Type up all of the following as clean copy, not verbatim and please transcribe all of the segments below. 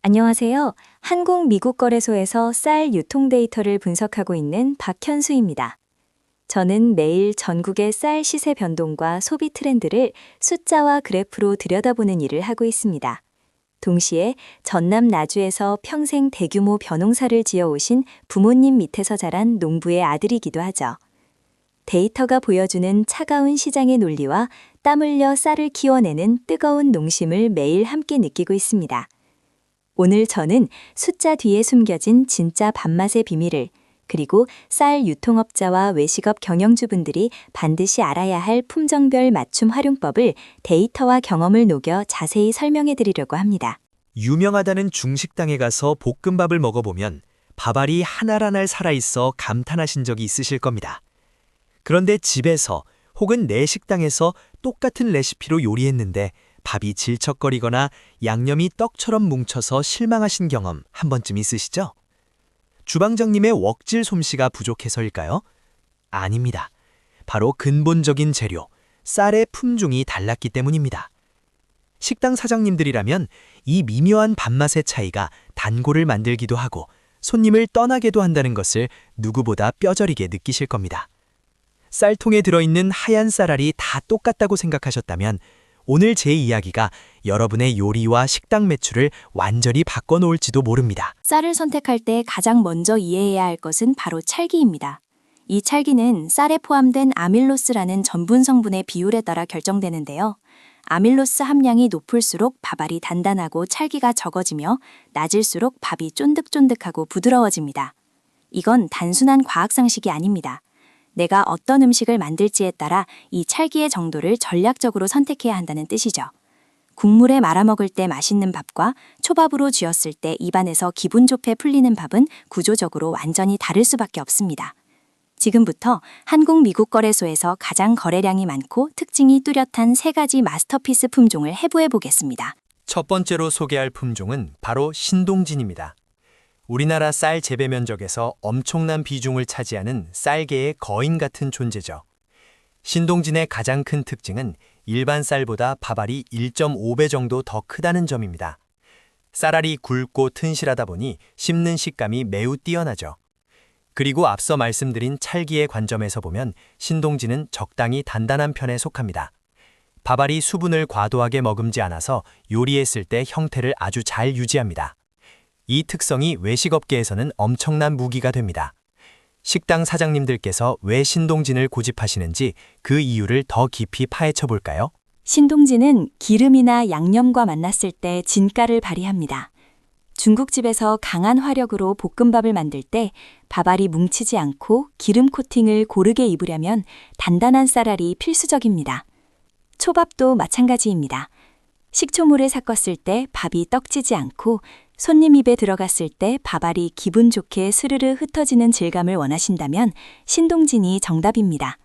안녕하세요. 한국 미국 거래소에서 쌀 유통 데이터를 분석하고 있는 박현수입니다. 저는 매일 전국의 쌀 시세 변동과 소비 트렌드를 숫자와 그래프로 들여다보는 일을 하고 있습니다. 동시에 전남 나주에서 평생 대규모 벼농사를 지어오신 부모님 밑에서 자란 농부의 아들이기도 하죠. 데이터가 보여주는 차가운 시장의 논리와 땀 흘려 쌀을 키워내는 뜨거운 농심을 매일 함께 느끼고 있습니다. 오늘 저는 숫자 뒤에 숨겨진 진짜 밥맛의 비밀을, 그리고 쌀 유통업자와 외식업 경영주분들이 반드시 알아야 할 품종별 맞춤 활용법을 데이터와 경험을 녹여 자세히 설명해 드리려고 합니다. 유명하다는 중식당에 가서 볶음밥을 먹어보면 밥알이 하나하나 살아있어 감탄하신 적이 있으실 겁니다. 그런데 집에서 혹은 내 식당에서 똑같은 레시피로 요리했는데 밥이 질척거리거나 양념이 떡처럼 뭉쳐서 실망하신 경험 한 번쯤 있으시죠? 주방장님의 웍질 솜씨가 부족해서일까요? 아닙니다. 바로 근본적인 재료, 쌀의 품종이 달랐기 때문입니다. 식당 사장님들이라면 이 미묘한 밥맛의 차이가 단골을 만들기도 하고 손님을 떠나게도 한다는 것을 누구보다 뼈저리게 느끼실 겁니다. 쌀통에 들어있는 하얀 쌀알이 다 똑같다고 생각하셨다면 오늘 제 이야기가 여러분의 요리와 식당 매출을 완전히 바꿔놓을지도 모릅니다. 쌀을 선택할 때 가장 먼저 이해해야 할 것은 바로 찰기입니다. 이 찰기는 쌀에 포함된 아밀로스라는 전분 성분의 비율에 따라 결정되는데요. 아밀로스 함량이 높을수록 밥알이 단단하고 찰기가 적어지며 낮을수록 밥이 쫀득쫀득하고 부드러워집니다. 이건 단순한 과학상식이 아닙니다. 내가 어떤 음식을 만들지에 따라 이 찰기의 정도를 전략적으로 선택해야 한다는 뜻이죠. 국물에 말아먹을 때 맛있는 밥과 초밥으로 쥐었을 때 입안에서 기분 좋게 풀리는 밥은 구조적으로 완전히 다를 수밖에 없습니다. 지금부터 한국 미국 거래소에서 가장 거래량이 많고 특징이 뚜렷한 3가지 마스터피스 품종을 해부해 보겠습니다. 첫 번째로 소개할 품종은 바로 신동진입니다. 우리나라 쌀 재배 면적에서 엄청난 비중을 차지하는 쌀계의 거인 같은 존재죠. 신동진의 가장 큰 특징은 일반 쌀보다 밥알이 1.5배 정도 더 크다는 점입니다. 쌀알이 굵고 튼실하다 보니 씹는 식감이 매우 뛰어나죠. 그리고 앞서 말씀드린 찰기의 관점에서 보면 신동진은 적당히 단단한 편에 속합니다. 밥알이 수분을 과도하게 머금지 않아서 요리했을 때 형태를 아주 잘 유지합니다. 이 특성이 외식업계에서는 엄청난 무기가 됩니다. 식당 사장님들께서 왜 신동진을 고집하시는지 그 이유를 더 깊이 파헤쳐 볼까요? 신동진은 기름이나 양념과 만났을 때 진가를 발휘합니다. 중국집에서 강한 화력으로 볶음밥을 만들 때 밥알이 뭉치지 않고 기름 코팅을 고르게 입으려면 단단한 쌀알이 필수적입니다. 초밥도 마찬가지입니다. 식초물에 섞었을 때 밥이 떡지지 않고 손님 입에 들어갔을 때 밥알이 기분 좋게 스르르 흩어지는 질감을 원하신다면 신동진이 정답입니다.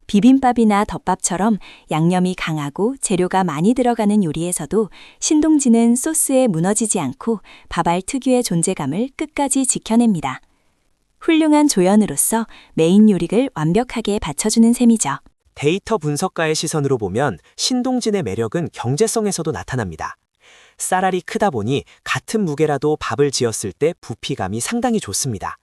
비빔밥이나 덮밥처럼 양념이 강하고 재료가 많이 들어가는 요리에서도 신동진은 소스에 무너지지 않고 밥알 특유의 존재감을 끝까지 지켜냅니다. 훌륭한 조연으로서 메인 요리를 완벽하게 받쳐주는 셈이죠. 데이터 분석가의 시선으로 보면 신동진의 매력은 경제성에서도 나타납니다. 쌀알이 크다 보니 같은 무게라도 밥을 지었을 때 부피감이 상당히 좋습니다.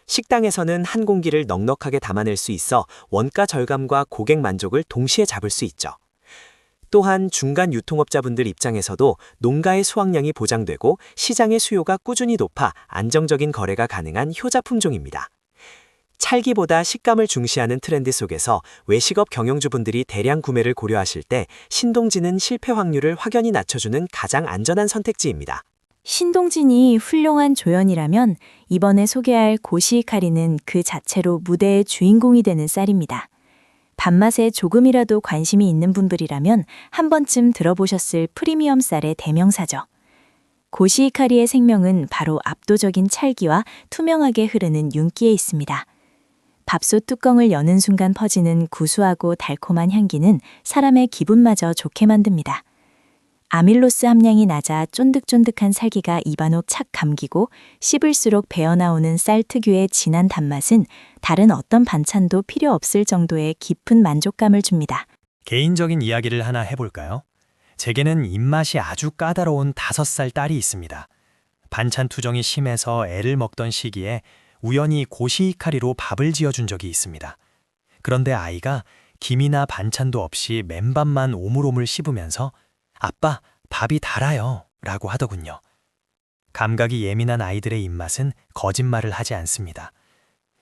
식당에서는 한 공기를 넉넉하게 담아낼 수 있어 원가 절감과 고객 만족을 동시에 잡을 수 있죠. 또한 중간 유통업자분들 입장에서도 농가의 수확량이 보장되고 시장의 수요가 꾸준히 높아 안정적인 거래가 가능한 효자 품종입니다. 찰기보다 식감을 중시하는 트렌드 속에서 외식업 경영주분들이 대량 구매를 고려하실 때 신동진은 실패 확률을 확연히 낮춰주는 가장 안전한 선택지입니다. 신동진이 훌륭한 조연이라면 이번에 소개할 고시히카리는 그 자체로 무대의 주인공이 되는 쌀입니다. 밥맛에 조금이라도 관심이 있는 분들이라면 한 번쯤 들어보셨을 프리미엄 쌀의 대명사죠. 고시히카리의 생명은 바로 압도적인 찰기와 투명하게 흐르는 윤기에 있습니다. 밥솥 뚜껑을 여는 순간 퍼지는 구수하고 달콤한 향기는 사람의 기분마저 좋게 만듭니다. 아밀로스 함량이 낮아 쫀득쫀득한 살기가 입안옥 착 감기고 씹을수록 배어나오는 쌀 특유의 진한 단맛은 다른 어떤 반찬도 필요 없을 정도의 깊은 만족감을 줍니다. 개인적인 이야기를 하나 해볼까요? 제게는 입맛이 아주 까다로운 5살 딸이 있습니다. 반찬 투정이 심해서 애를 먹던 시기에 우연히 고시히카리로 밥을 지어준 적이 있습니다. 그런데 아이가 김이나 반찬도 없이 맨밥만 오물오물 씹으면서 아빠, 밥이 달아요 라고 하더군요. 감각이 예민한 아이들의 입맛은 거짓말을 하지 않습니다.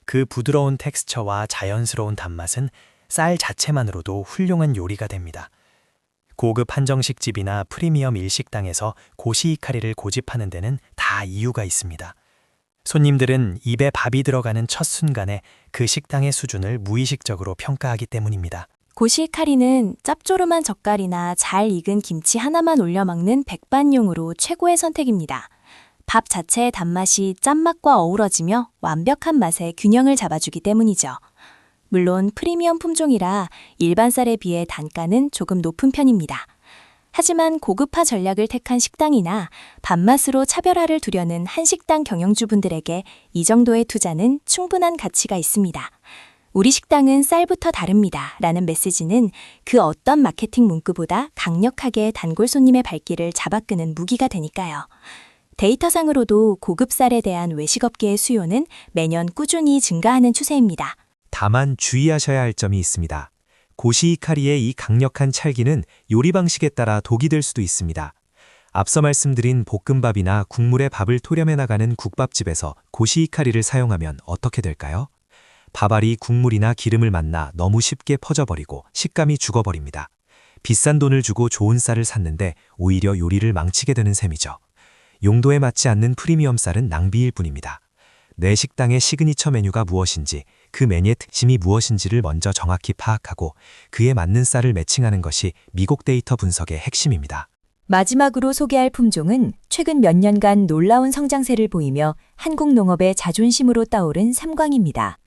그 부드러운 텍스처와 자연스러운 단맛은 쌀 자체만으로도 훌륭한 요리가 됩니다. 고급 한정식 집이나 프리미엄 일식당에서 고시히카리를 고집하는 데는 다 이유가 있습니다. 손님들은 입에 밥이 들어가는 첫 순간에 그 식당의 수준을 무의식적으로 평가하기 때문입니다. 고시히카리는 짭조름한 젓갈이나 잘 익은 김치 하나만 올려 먹는 백반용으로 최고의 선택입니다. 밥 자체의 단맛이 짠맛과 어우러지며 완벽한 맛의 균형을 잡아주기 때문이죠. 물론 프리미엄 품종이라 일반 쌀에 비해 단가는 조금 높은 편입니다. 하지만 고급화 전략을 택한 식당이나 밥맛으로 차별화를 두려는 한식당 경영주분들에게 이 정도의 투자는 충분한 가치가 있습니다. 우리 식당은 쌀부터 다릅니다 라는 메시지는 그 어떤 마케팅 문구보다 강력하게 단골 손님의 발길을 잡아끄는 무기가 되니까요. 데이터상으로도 고급 쌀에 대한 외식업계의 수요는 매년 꾸준히 증가하는 추세입니다. 다만 주의하셔야 할 점이 있습니다. 고시히카리의 이 강력한 찰기는 요리 방식에 따라 독이 될 수도 있습니다. 앞서 말씀드린 볶음밥이나 국물에 밥을 토렴해 나가는 국밥집에서 고시히카리를 사용하면 어떻게 될까요? 밥알이 국물이나 기름을 만나 너무 쉽게 퍼져버리고 식감이 죽어버립니다. 비싼 돈을 주고 좋은 쌀을 샀는데 오히려 요리를 망치게 되는 셈이죠. 용도에 맞지 않는 프리미엄 쌀은 낭비일 뿐입니다. 내 식당의 시그니처 메뉴가 무엇인지, 그 메뉴의 특징이 무엇인지를 먼저 정확히 파악하고 그에 맞는 쌀을 매칭하는 것이 미국 데이터 분석의 핵심입니다. 마지막으로 소개할 품종은 최근 몇 년간 놀라운 성장세를 보이며 한국 농업의 자존심으로 떠오른 삼광입니다.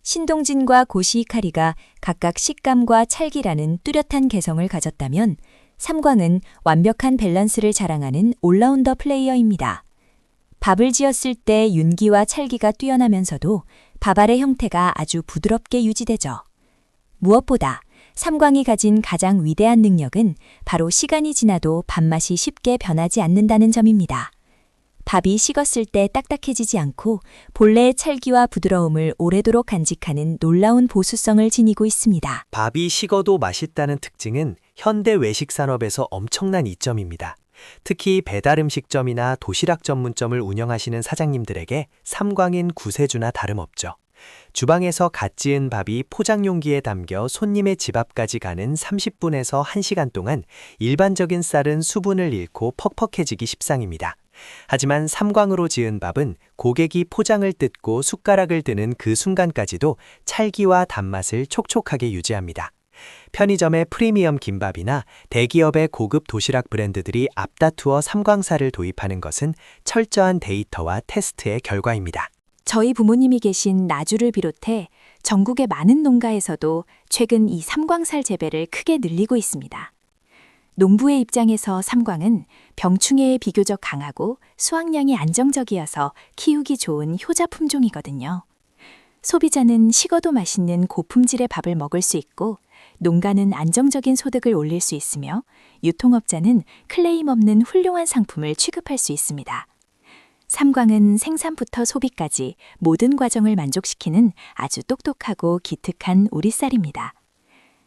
신동진과 고시히카리가 각각 식감과 찰기라는 뚜렷한 개성을 가졌다면 삼광은 완벽한 밸런스를 자랑하는 올라운더 플레이어입니다. 밥을 지었을 때 윤기와 찰기가 뛰어나면서도 밥알의 형태가 아주 부드럽게 유지되죠. 무엇보다 삼광이 가진 가장 위대한 능력은 바로 시간이 지나도 밥맛이 쉽게 변하지 않는다는 점입니다. 밥이 식었을 때 딱딱해지지 않고 본래의 찰기와 부드러움을 오래도록 간직하는 놀라운 보수성을 지니고 있습니다. 밥이 식어도 맛있다는 특징은 현대 외식 산업에서 엄청난 이점입니다. 특히 배달 음식점이나 도시락 전문점을 운영하시는 사장님들에게 삼광인 구세주나 다름없죠. 주방에서 갓 지은 밥이 포장 용기에 담겨 손님의 집 앞까지 가는 30분에서 1시간 동안 일반적인 쌀은 수분을 잃고 퍽퍽해지기 십상입니다. 하지만 삼광으로 지은 밥은 고객이 포장을 뜯고 숟가락을 드는 그 순간까지도 찰기와 단맛을 촉촉하게 유지합니다. 편의점의 프리미엄 김밥이나 대기업의 고급 도시락 브랜드들이 앞다투어 삼광쌀을 도입하는 것은 철저한 데이터와 테스트의 결과입니다. 저희 부모님이 계신 나주를 비롯해 전국의 많은 농가에서도 최근 이 삼광쌀 재배를 크게 늘리고 있습니다. 농부의 입장에서 삼광은 병충해에 비교적 강하고 수확량이 안정적이어서 키우기 좋은 효자 품종이거든요. 소비자는 식어도 맛있는 고품질의 밥을 먹을 수 있고 농가는 안정적인 소득을 올릴 수 있으며 유통업자는 클레임 없는 훌륭한 상품을 취급할 수 있습니다. 삼광은 생산부터 소비까지 모든 과정을 만족시키는 아주 똑똑하고 기특한 우리 쌀입니다.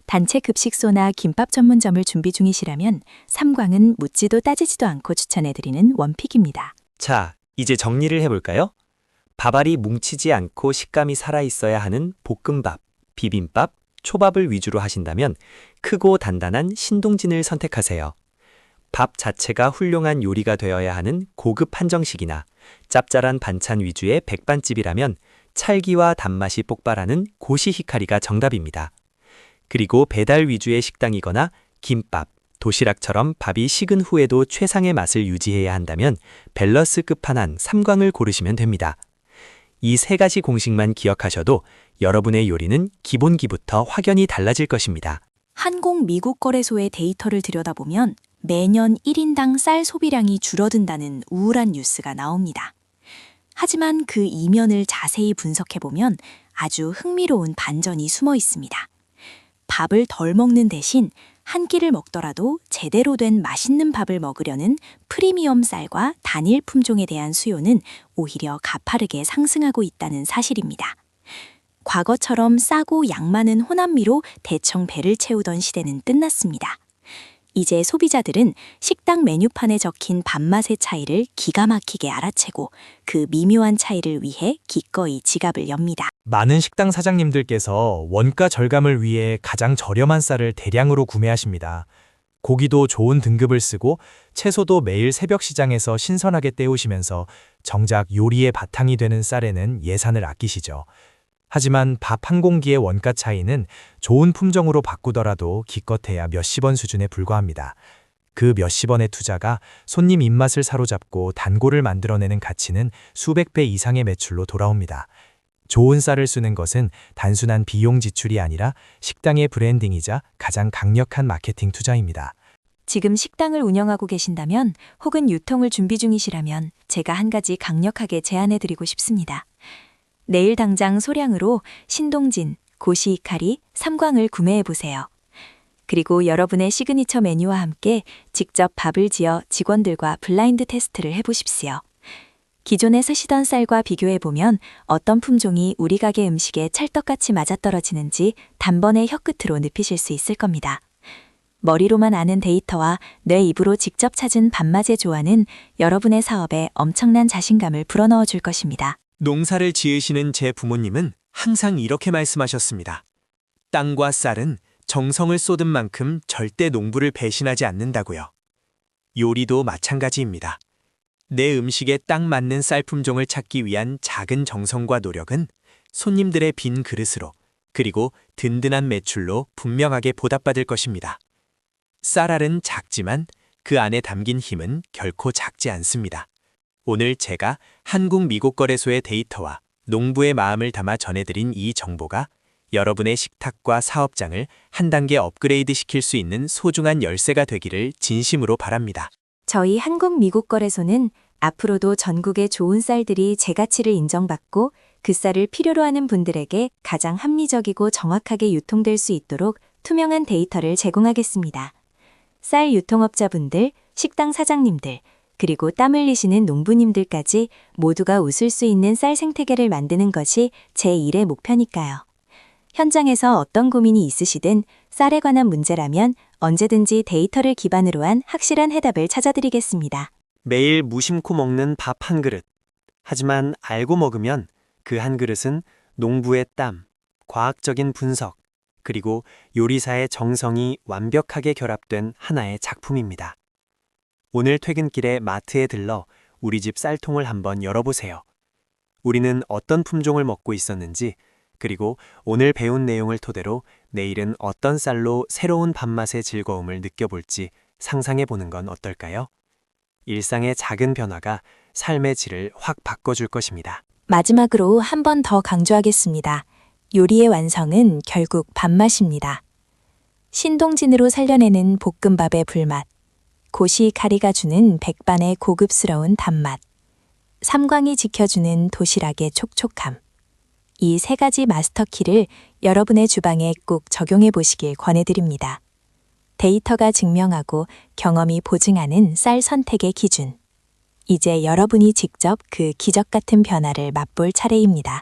단체 급식소나 김밥 전문점을 준비 중이시라면 삼광은 묻지도 따지지도 않고 추천해드리는 원픽입니다. 자, 이제 정리를 해볼까요? 밥알이 뭉치지 않고 식감이 살아있어야 하는 볶음밥, 비빔밥, 초밥을 위주로 하신다면 크고 단단한 신동진을 선택하세요. 밥 자체가 훌륭한 요리가 되어야 하는 고급 한정식이나 짭짤한 반찬 위주의 백반집이라면 찰기와 단맛이 폭발하는 고시히카리가 정답입니다. 그리고 배달 위주의 식당이거나 김밥, 도시락처럼 밥이 식은 후에도 최상의 맛을 유지해야 한다면 밸런스 끝판왕 삼광을 고르시면 됩니다. 이 세 가지 공식만 기억하셔도 여러분의 요리는 기본기부터 확연히 달라질 것입니다. 한국 미국 거래소의 데이터를 들여다보면 매년 1인당 쌀 소비량이 줄어든다는 우울한 뉴스가 나옵니다. 하지만 그 이면을 자세히 분석해보면 아주 흥미로운 반전이 숨어 있습니다. 밥을 덜 먹는 대신 한 끼를 먹더라도 제대로 된 맛있는 밥을 먹으려는 프리미엄 쌀과 단일 품종에 대한 수요는 오히려 가파르게 상승하고 있다는 사실입니다. 과거처럼 싸고 양 많은 호남미로 대청 배를 채우던 시대는 끝났습니다. 이제 소비자들은 식당 메뉴판에 적힌 밥맛의 차이를 기가 막히게 알아채고 그 미묘한 차이를 위해 기꺼이 지갑을 엽니다. 많은 식당 사장님들께서 원가 절감을 위해 가장 저렴한 쌀을 대량으로 구매하십니다. 고기도 좋은 등급을 쓰고 채소도 매일 새벽 시장에서 신선하게 떼우시면서 정작 요리의 바탕이 되는 쌀에는 예산을 아끼시죠. 하지만 밥 한 공기의 원가 차이는 좋은 품종으로 바꾸더라도 기껏해야 몇십 원 수준에 불과합니다. 그 몇십 원의 투자가 손님 입맛을 사로잡고 단골을 만들어내는 가치는 수백 배 이상의 매출로 돌아옵니다. 좋은 쌀을 쓰는 것은 단순한 비용 지출이 아니라 식당의 브랜딩이자 가장 강력한 마케팅 투자입니다. 지금 식당을 운영하고 계신다면 혹은 유통을 준비 중이시라면 제가 한 가지 강력하게 제안해드리고 싶습니다. 내일 당장 소량으로 신동진, 고시이카리, 삼광을 구매해보세요. 그리고 여러분의 시그니처 메뉴와 함께 직접 밥을 지어 직원들과 블라인드 테스트를 해보십시오. 기존에 쓰시던 쌀과 비교해보면 어떤 품종이 우리 가게 음식에 찰떡같이 맞아떨어지는지 단번에 혀끝으로 느끼실 수 있을 겁니다. 머리로만 아는 데이터와 뇌 입으로 직접 찾은 밥맛의 조화는 여러분의 사업에 엄청난 자신감을 불어넣어 줄 것입니다. 농사를 지으시는 제 부모님은 항상 이렇게 말씀하셨습니다. 땅과 쌀은 정성을 쏟은 만큼 절대 농부를 배신하지 않는다고요. 요리도 마찬가지입니다. 내 음식에 딱 맞는 쌀 품종을 찾기 위한 작은 정성과 노력은 손님들의 빈 그릇으로 그리고 든든한 매출로 분명하게 보답받을 것입니다. 쌀알은 작지만 그 안에 담긴 힘은 결코 작지 않습니다. 오늘 제가 한국미국거래소의 데이터와 농부의 마음을 담아 전해드린 이 정보가 여러분의 식탁과 사업장을 한 단계 업그레이드 시킬 수 있는 소중한 열쇠가 되기를 진심으로 바랍니다. 저희 한국미국거래소는 앞으로도 전국의 좋은 쌀들이 제 가치를 인정받고 그 쌀을 필요로 하는 분들에게 가장 합리적이고 정확하게 유통될 수 있도록 투명한 데이터를 제공하겠습니다. 쌀 유통업자분들, 식당 사장님들, 그리고 땀 흘리시는 농부님들까지 모두가 웃을 수 있는 쌀 생태계를 만드는 것이 제 일의 목표니까요. 현장에서 어떤 고민이 있으시든 쌀에 관한 문제라면 언제든지 데이터를 기반으로 한 확실한 해답을 찾아드리겠습니다. 매일 무심코 먹는 밥 한 그릇. 하지만 알고 먹으면 그 한 그릇은 농부의 땀, 과학적인 분석, 그리고 요리사의 정성이 완벽하게 결합된 하나의 작품입니다. 오늘 퇴근길에 마트에 들러 우리 집 쌀통을 한번 열어보세요. 우리는 어떤 품종을 먹고 있었는지, 그리고 오늘 배운 내용을 토대로 내일은 어떤 쌀로 새로운 밥맛의 즐거움을 느껴볼지 상상해보는 건 어떨까요? 일상의 작은 변화가 삶의 질을 확 바꿔줄 것입니다. 마지막으로 한 번 더 강조하겠습니다. 요리의 완성은 결국 밥맛입니다. 신동진으로 살려내는 볶음밥의 불맛, 고시카리가 주는 백반의 고급스러운 단맛, 삼광이 지켜주는 도시락의 촉촉함. 이 세 가지 마스터키를 여러분의 주방에 꼭 적용해 보시길 권해드립니다. 데이터가 증명하고 경험이 보증하는 쌀 선택의 기준. 이제 여러분이 직접 그 기적 같은 변화를 맛볼 차례입니다.